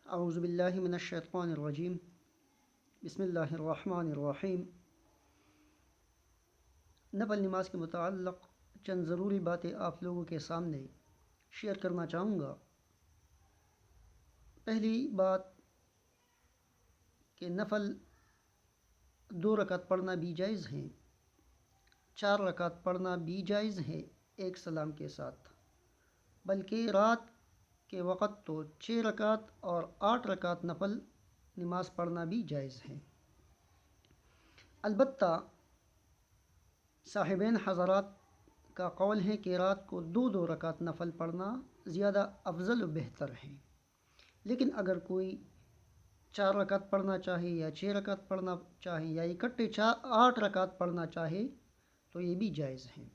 اعوذ باللہ من الشیطان الرجیم بسم اللہ الرحمن الرحیم۔ نفل نماز کے متعلق چند ضروری باتیں آپ لوگوں کے سامنے شیئر کرنا چاہوں گا۔ پہلی بات کہ نفل 2 رکعت پڑھنا بھی جائز ہیں، 4 رکعت پڑھنا بھی جائز ہے ایک سلام کے ساتھ، بلکہ رات کے وقت تو 6 رکعت اور 8 رکعت نفل نماز پڑھنا بھی جائز ہے۔ البتہ صاحبین حضرات کا قول ہے کہ رات کو 2 رکعت نفل پڑھنا زیادہ افضل و بہتر ہے، لیکن اگر کوئی 4 رکعت پڑھنا چاہے یا 6 رکعت پڑھنا چاہے یا اکٹھے 8 رکعت پڑھنا چاہے تو یہ بھی جائز ہے۔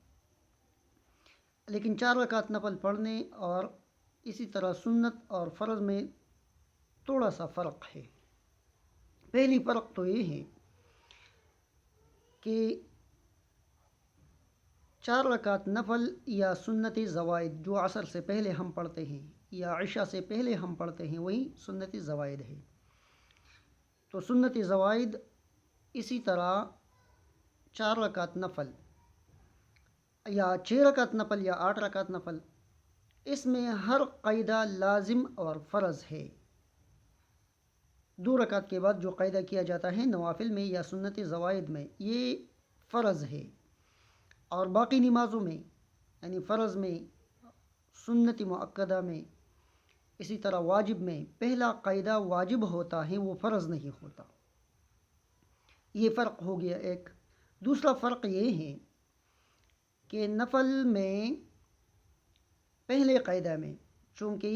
لیکن 4 رکعت نفل پڑھنے اور اسی طرح سنت اور فرض میں تھوڑا سا فرق ہے۔ پہلی فرق تو یہ ہے کہ 4 رکعت نفل یا سنت زوائد جو عصر سے پہلے ہم پڑھتے ہیں یا عشاء سے پہلے ہم پڑھتے ہیں وہی سنت زوائد ہے۔ تو سنت زوائد اسی طرح 4 رکعت نفل یا 6 رکعت نفل یا 8 رکعت نفل، اس میں ہر قاعدہ لازم اور فرض ہے۔ 2 رکعت کے بعد جو قاعدہ کیا جاتا ہے نوافل میں یا سنت زوائد میں، یہ فرض ہے، اور باقی نمازوں میں یعنی فرض میں، سنت مؤکدہ میں، اسی طرح واجب میں پہلا قاعدہ واجب ہوتا ہے، وہ فرض نہیں ہوتا۔ یہ فرق ہو گیا ایک۔ دوسرا فرق یہ ہے کہ نفل میں پہلے قاعدہ میں چونکہ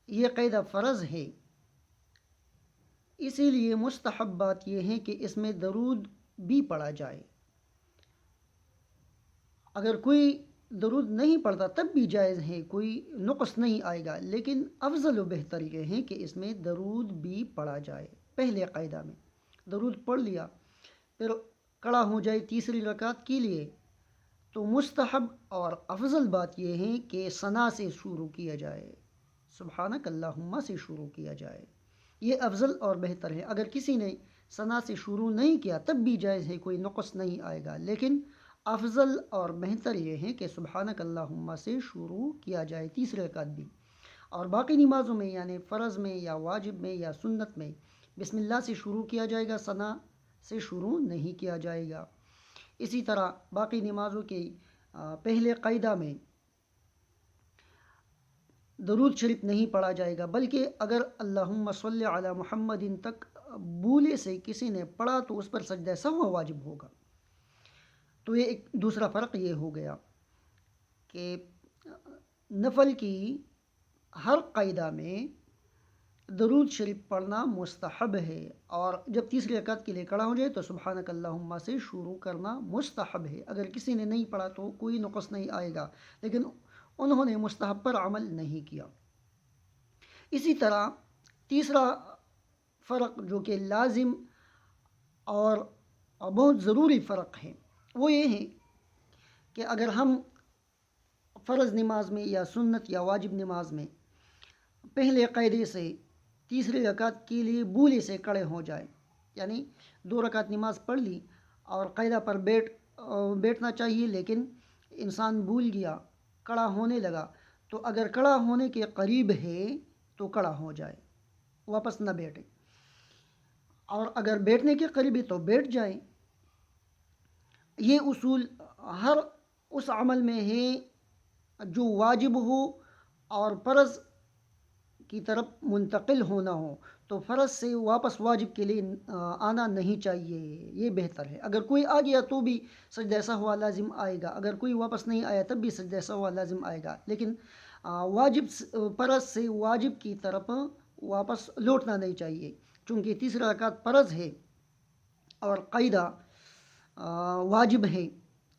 یہ قاعدہ فرض ہے، اسی لیے مستحب بات یہ ہے کہ اس میں درود بھی پڑھا جائے۔ اگر کوئی درود نہیں پڑھتا تب بھی جائز ہے، کوئی نقص نہیں آئے گا، لیکن افضل و بہتر یہ ہے کہ اس میں درود بھی پڑھا جائے۔ پہلے قاعدہ میں درود پڑھ لیا، پھر کھڑا ہو جائے تیسری رکعت کے لیے، تو مستحب اور افضل بات یہ ہے کہ ثنا سے شروع کیا جائے، سبحانک اللہم سے شروع کیا جائے، یہ افضل اور بہتر ہے۔ اگر کسی نے ثنا سے شروع نہیں کیا تب بھی جائز ہے، کوئی نقص نہیں آئے گا، لیکن افضل اور بہتر یہ ہے کہ سبحانک اللہم سے شروع کیا جائے تیسری رکعت بھی۔ اور باقی نمازوں میں یعنی فرض میں یا واجب میں یا سنت میں بسم اللہ سے شروع کیا جائے گا، ثنا سے شروع نہیں کیا جائے گا۔ اسی طرح باقی نمازوں کے پہلے قاعدہ میں درود شریف نہیں پڑھا جائے گا، بلکہ اگر اللہم صلی علی محمد تک بھولے سے کسی نے پڑھا تو اس پر سجدہ سہو واجب ہوگا۔ تو یہ ایک دوسرا فرق یہ ہو گیا کہ نفل کی ہر قاعدہ میں درود شریف پڑھنا مستحب ہے، اور جب تیسری رکعت کے لیے کھڑا ہو جائے تو سبحانک اللہم سے شروع کرنا مستحب ہے۔ اگر کسی نے نہیں پڑھا تو کوئی نقص نہیں آئے گا، لیکن انہوں نے مستحب پر عمل نہیں کیا۔ اسی طرح تیسرا فرق جو کہ لازم اور بہت ضروری فرق ہے وہ یہ ہے کہ اگر ہم فرض نماز میں یا سنت یا واجب نماز میں پہلے قاعدے سے تیسری رکعت کے لیے بھولے سے کھڑے ہو جائے، یعنی 2 رکعت نماز پڑھ لی اور قاعدہ پر بیٹھنا چاہیے لیکن انسان بھول گیا، کھڑا ہونے لگا، تو اگر کھڑا ہونے کے قریب ہے تو کھڑا ہو جائے، واپس نہ بیٹھے، اور اگر بیٹھنے کے قریب ہے تو بیٹھ جائے۔ یہ اصول ہر اس عمل میں ہے جو واجب ہو اور فرض کی طرف منتقل ہونا ہو، تو فرض سے واپس واجب کے لیے آنا نہیں چاہیے، یہ بہتر ہے۔ اگر کوئی آ گیا تو بھی سجدہ سہو لازم آئے گا، اگر کوئی واپس نہیں آیا تب بھی سجدہ سہو لازم آئے گا، لیکن فرض سے واجب کی طرف واپس لوٹنا نہیں چاہیے، چونکہ تیسرا رکعت فرض ہے اور قاعدہ واجب ہے،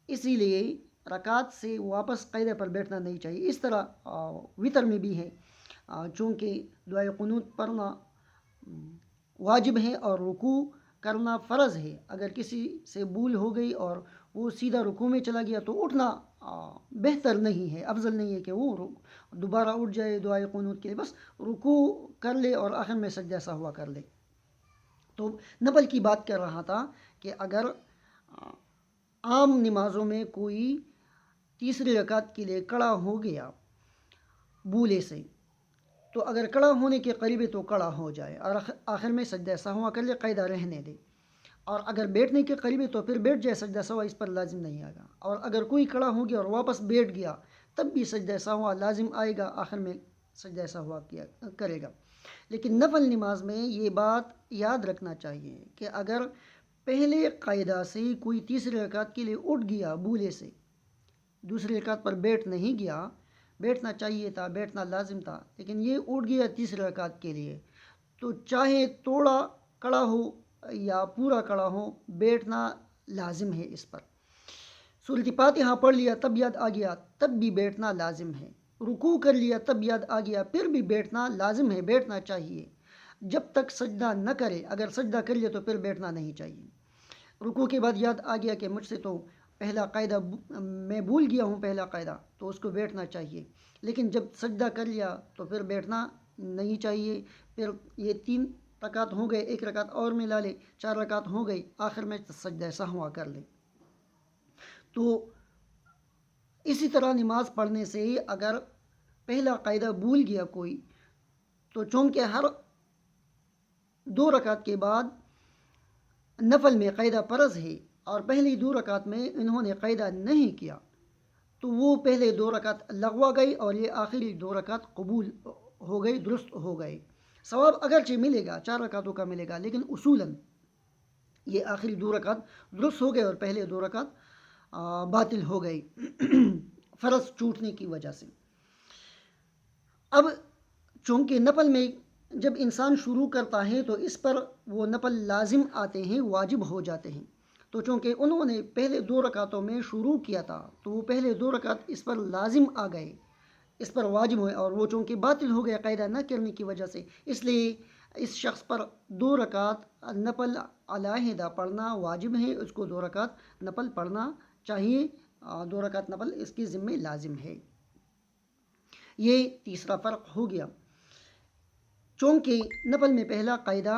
اسی لیے رکعت سے واپس قاعدہ پر بیٹھنا نہیں چاہیے۔ اس طرح وتر میں بھی ہے، چونکہ دعائے قنوت پڑھنا واجب ہے اور رکوع کرنا فرض ہے۔ اگر کسی سے بھول ہو گئی اور وہ سیدھا رکوع میں چلا گیا تو اٹھنا بہتر نہیں ہے، افضل نہیں ہے کہ وہ دوبارہ اٹھ جائے دعائے قنوت کے لیے، بس رکوع کر لے اور آخر میں سجدہ سہوا کر لے۔ تو نفل کی بات کر رہا تھا کہ اگر عام نمازوں میں کوئی تیسری رکعت کے لیے کھڑا ہو گیا بھولے سے، تو اگر کھڑا ہونے کے قریب ہے تو کھڑا ہو جائے اور آخر میں سجدہ سہوا کر لے، قاعدہ رہنے دے۔ اور اگر بیٹھنے کے قریب ہے تو پھر بیٹھ جائے، سجدہ سہوا اس پر لازم نہیں آئے گا۔ اور اگر کوئی کھڑا ہو گیا اور واپس بیٹھ گیا تب بھی سجدہ سہوا لازم آئے گا، آخر میں سجدہ سہوا کیا کرے گا۔ لیکن نفل نماز میں یہ بات یاد رکھنا چاہیے کہ اگر پہلے قاعدہ سے کوئی تیسری رکعت کے لیے اٹھ گیا بھولے سے، دوسری رکعت پر بیٹھ نہیں گیا، بیٹھنا چاہیے تھا، بیٹھنا لازم تھا، لیکن یہ اٹھ گیا تیسری رکعت کے لیے، تو چاہے تھوڑا کھڑا ہو یا پورا کھڑا ہو، بیٹھنا لازم ہے اس پر۔ سورۃ فاتحہ پڑھ لیا تب یاد آ گیا تب بھی بیٹھنا لازم ہے، رکوع کر لیا تب یاد آ گیا پھر بھی بیٹھنا لازم ہے، بیٹھنا چاہیے جب تک سجدہ نہ کرے۔ اگر سجدہ کر لیا تو پھر بیٹھنا نہیں چاہیے۔ رکوع کے بعد یاد آ گیا کہ مجھ سے تو پہلا قاعدہ میں بھول گیا ہوں، پہلا قاعدہ، تو اس کو بیٹھنا چاہیے، لیکن جب سجدہ کر لیا تو پھر بیٹھنا نہیں چاہیے۔ پھر یہ 3 رکعت ہو گئے، 1 رکعت اور ملا لے، 4 رکعت ہو گئی، آخر میں سجدہ سہوا کر لے۔ تو اسی طرح نماز پڑھنے سے اگر پہلا قاعدہ بھول گیا کوئی، تو چونکہ ہر 2 رکعت کے بعد نفل میں قاعدہ فرض ہے اور پہلی 2 رکعت میں انہوں نے قاعدہ نہیں کیا، تو وہ پہلے 2 رکعت لغوا گئی اور یہ آخری 2 رکعت قبول ہو گئی، درست ہو گئے۔ ثواب اگرچہ ملے گا، 4 رکعتوں کا ملے گا، لیکن اصولاً یہ آخری 2 رکعت درست ہو گئے اور پہلے 2 رکعت باطل ہو گئی فرض چھوٹنے کی وجہ سے۔ اب چونکہ نفل میں جب انسان شروع کرتا ہے تو اس پر وہ نفل لازم آتے ہیں، واجب ہو جاتے ہیں، تو چونکہ انہوں نے پہلے 2 رکعتوں میں شروع کیا تھا تو وہ پہلے 2 رکعت اس پر لازم آ گئے، اس پر واجب ہوئے، اور وہ چونکہ باطل ہو گئے قاعدہ نہ کرنے کی وجہ سے، اس لیے اس شخص پر 2 رکعت نفل علیحدہ پڑھنا واجب ہے، اس کو 2 رکعت نفل پڑھنا چاہیے، 2 رکعت نفل اس کے ذمہ لازم ہے۔ یہ تیسرا فرق ہو گیا۔ چونکہ نفل میں پہلا قاعدہ